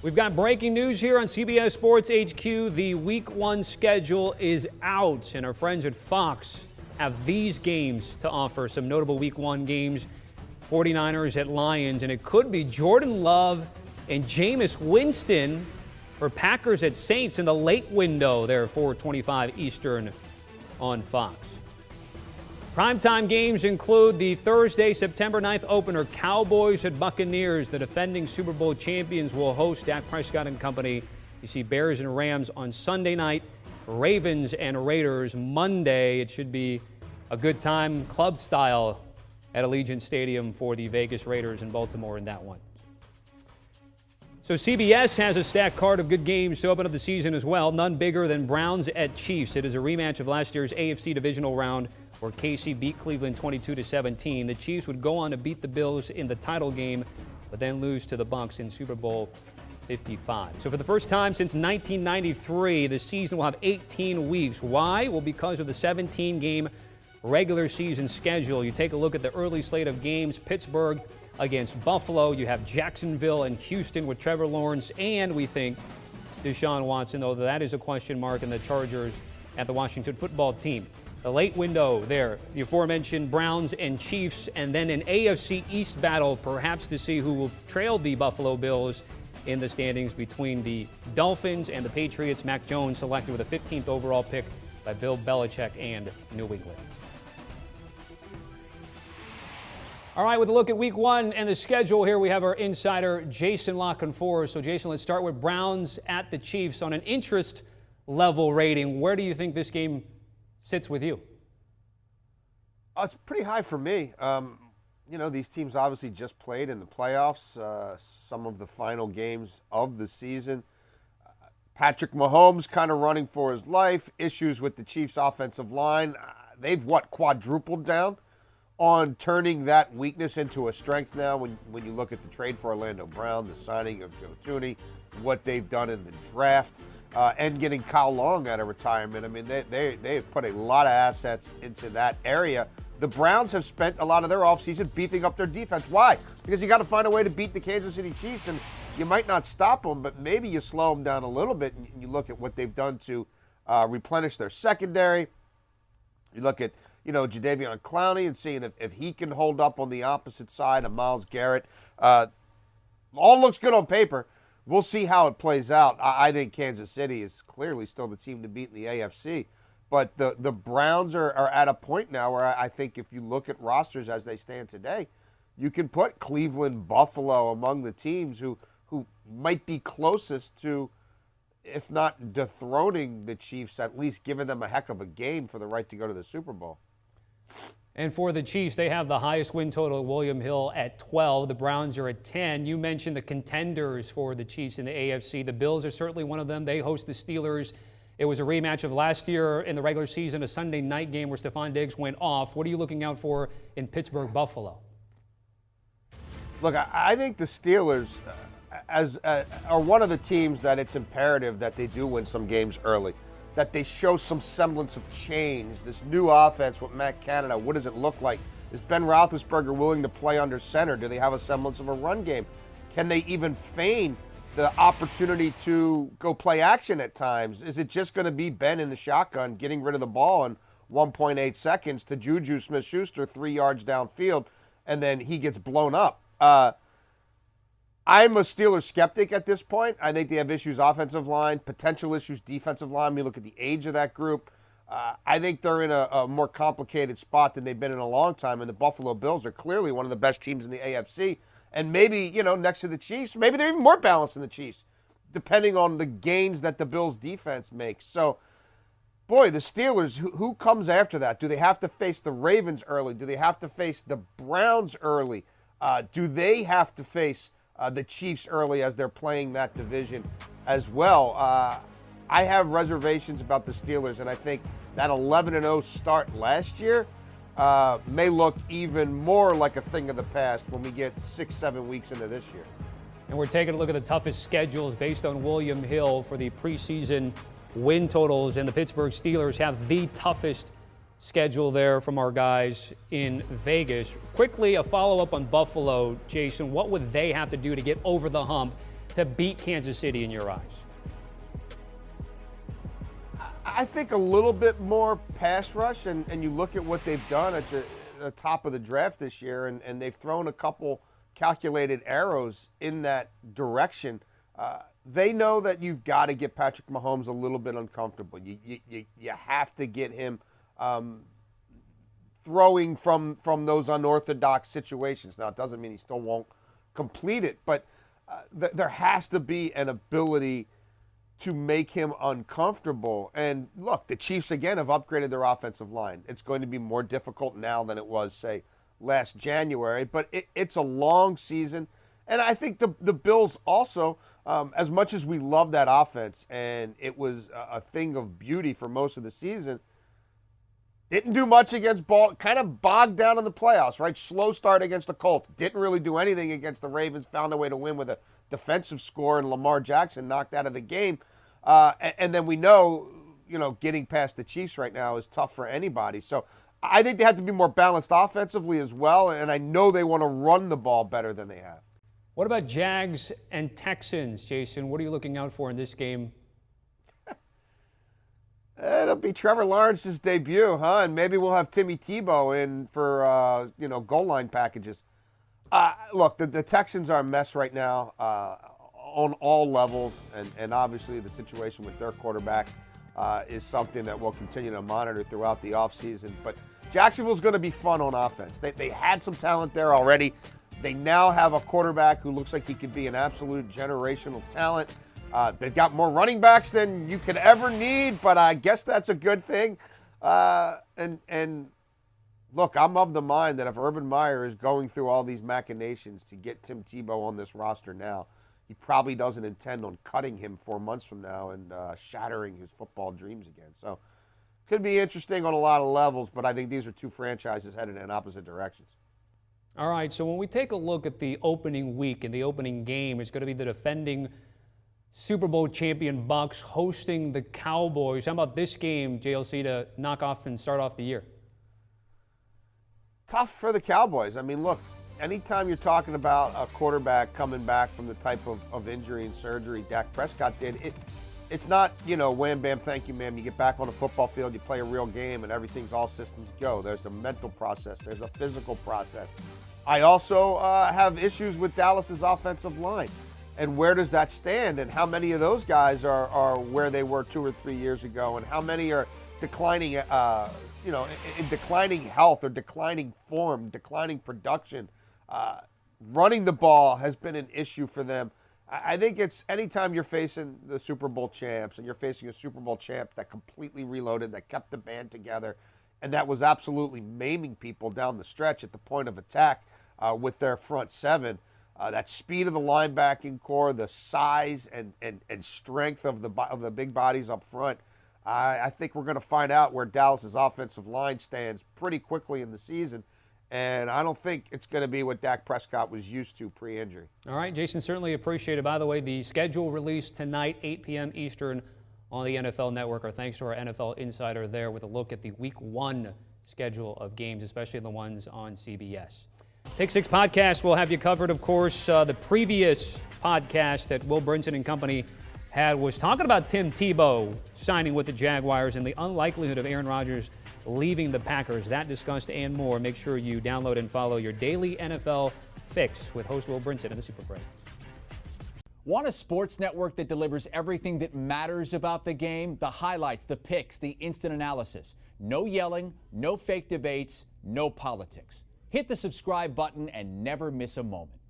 We've got breaking news here on CBS Sports HQ. The Week 1 schedule is out, and our friends at Fox have these games to offer. Some notable Week 1 games, 49ers at Lions, and it could be Jordan Love and Jameis Winston for Packers at Saints in the late window there, 4:25 Eastern on Fox. Primetime games include the Thursday, September 9th opener, Cowboys at Buccaneers. The defending Super Bowl champions will host Dak Prescott and company. You see Bears and Rams on Sunday night, Ravens and Raiders Monday. It should be a good time, club style, at Allegiant Stadium for the Vegas Raiders in Baltimore in that one. So CBS has a stacked card of good games to open up the season as well. None bigger than Browns at Chiefs. It is a rematch of last year's AFC divisional round where KC beat Cleveland 22-17. The Chiefs would go on to beat the Bills in the title game, but then lose to the Bucs in Super Bowl 55. So for the first time since 1993, the season will have 18 weeks. Why? Well, because of the 17-game regular season schedule. You take a look at the early slate of games. Pittsburgh against Buffalo. You have Jacksonville and Houston with Trevor Lawrence, and we think Deshaun Watson, though that is a question mark, and the Chargers at the Washington football team. The late window there, the aforementioned Browns and Chiefs, and then an AFC East battle, perhaps to see who will trail the Buffalo Bills in the standings between the Dolphins and the Patriots. Mac Jones selected with a 15th overall pick by Bill Belichick and New England. All right, with a look at Week 1 and the schedule here, we have our insider, Jason La Canfora. So, Jason, let's start with Browns at the Chiefs. On an interest level rating, where do you think this game sits with you? It's pretty high for me. These teams obviously just played in the playoffs, some of the final games of the season. Patrick Mahomes kind of running for his life, issues with the Chiefs' offensive line. They've, quadrupled down on turning that weakness into a strength now when you look at the trade for Orlando Brown, the signing of Joe Thuney, what they've done in the draft. And getting Kyle Long out of retirement. I mean, they've put a lot of assets into that area. The Browns have spent a lot of their offseason beefing up their defense. Why? Because you got to find a way to beat the Kansas City Chiefs, and you might not stop them, but maybe you slow them down a little bit, and you look at what they've done to replenish their secondary. You look at, Jadeveon Clowney and seeing if he can hold up on the opposite side of Myles Garrett. All looks good on paper. We'll see how it plays out. I think Kansas City is clearly still the team to beat in the AFC. But the Browns are at a point now where I think if you look at rosters as they stand today, you can put Cleveland, Buffalo among the teams who might be closest to, if not dethroning the Chiefs, at least giving them a heck of a game for the right to go to the Super Bowl. And for the Chiefs, they have the highest win total at William Hill at 12. The Browns are at 10. You mentioned the contenders for the Chiefs in the AFC. The Bills are certainly one of them. They host the Steelers. It was a rematch of last year in the regular season, a Sunday night game where Stephon Diggs went off. What are you looking out for in Pittsburgh, Buffalo? Look, I think the Steelers are one of the teams that it's imperative that they do win some games early, that they show some semblance of change. This new offense with Matt Canada, what does it look like? Is Ben Roethlisberger willing to play under center? Do they have a semblance of a run game? Can they even feign the opportunity to go play action at times? Is it just going to be Ben in the shotgun getting rid of the ball in 1.8 seconds to Juju Smith-Schuster 3 yards downfield, and then he gets blown up? I'm a Steelers skeptic at this point. I think they have issues offensive line, potential issues defensive line. We look at the age of that group. I think they're in a more complicated spot than they've been in a long time, and the Buffalo Bills are clearly one of the best teams in the AFC. And maybe, next to the Chiefs, maybe they're even more balanced than the Chiefs, depending on the gains that the Bills' defense makes. So, boy, the Steelers, who comes after that? Do they have to face the Ravens early? Do they have to face the Browns early? Do they have to face the Chiefs early as they're playing that division as well? I have reservations about the Steelers, and I think that 11-0 start last year may look even more like a thing of the past when we get 6-7 weeks into this year. And we're taking a look at the toughest schedules based on William Hill for the preseason win totals, and the Pittsburgh Steelers have the toughest schedule there from our guys in Vegas. Quickly, a follow-up on Buffalo, Jason. What would they have to do to get over the hump to beat Kansas City in your eyes? I think a little bit more pass rush, and you look at what they've done at the top of the draft this year, and they've thrown a couple calculated arrows in that direction. They know that you've got to get Patrick Mahomes a little bit uncomfortable. You have to get him throwing from those unorthodox situations. Now, it doesn't mean he still won't complete it, but there has to be an ability to make him uncomfortable. And look, the Chiefs, again, have upgraded their offensive line. It's going to be more difficult now than it was, say, last January, but it's a long season. And I think the Bills also, as much as we love that offense, and it was a thing of beauty for most of the season, didn't do much against kind of bogged down in the playoffs, right? Slow start against the Colts. Didn't really do anything against the Ravens. Found a way to win with a defensive score, and Lamar Jackson knocked out of the game. And then we know, getting past the Chiefs right now is tough for anybody. So I think they have to be more balanced offensively as well, and I know they want to run the ball better than they have. What about Jags and Texans, Jason? What are you looking out for in this game? It'll be Trevor Lawrence's debut, huh? And maybe we'll have Timmy Tebow in for, goal line packages. Look, the Texans are a mess right now on all levels, and obviously the situation with their quarterback is something that we'll continue to monitor throughout the offseason. But Jacksonville's going to be fun on offense. They had some talent there already. They now have a quarterback who looks like he could be an absolute generational talent. They've got more running backs than you could ever need, but I guess that's a good thing. And look, I'm of the mind that if Urban Meyer is going through all these machinations to get Tim Tebow on this roster now, he probably doesn't intend on cutting him 4 months from now and shattering his football dreams again. So could be interesting on a lot of levels, but I think these are two franchises headed in opposite directions. All right, so when we take a look at the opening week and the opening game, it's going to be the defending Super Bowl champion Bucs hosting the Cowboys. How about this game, JLC, to knock off and start off the year? Tough for the Cowboys. I mean, look, anytime you're talking about a quarterback coming back from the type of injury and surgery Dak Prescott did, it's not, wham, bam, thank you, ma'am. You get back on the football field, you play a real game, and everything's all systems go. There's a mental process. There's a physical process. I also have issues with Dallas's offensive line. And where does that stand? And how many of those guys are where they were 2 or 3 years ago? And how many are declining, in declining health or declining form, declining production? Running the ball has been an issue for them. I think it's anytime you're facing the Super Bowl champs and you're facing a Super Bowl champ that completely reloaded, that kept the band together, and that was absolutely maiming people down the stretch at the point of attack with their front seven. That speed of the linebacking core, the size and strength of the big bodies up front. I think we're going to find out where Dallas's offensive line stands pretty quickly in the season. And I don't think it's going to be what Dak Prescott was used to pre-injury. All right, Jason, certainly appreciate it. By the way, the schedule released tonight, 8 p.m. Eastern on the NFL Network. Our thanks to our NFL insider there with a look at the Week 1 schedule of games, especially the ones on CBS. Pick Six Podcast will have you covered, of course. The previous podcast that Will Brinson and company had was talking about Tim Tebow signing with the Jaguars and the unlikelihood of Aaron Rodgers leaving the Packers. That discussed and more. Make sure you download and follow your daily NFL fix with host Will Brinson and the Super Break. Want a sports network that delivers everything that matters about the game? The highlights, the picks, the instant analysis. No yelling, no fake debates, no politics. Hit the subscribe button and never miss a moment.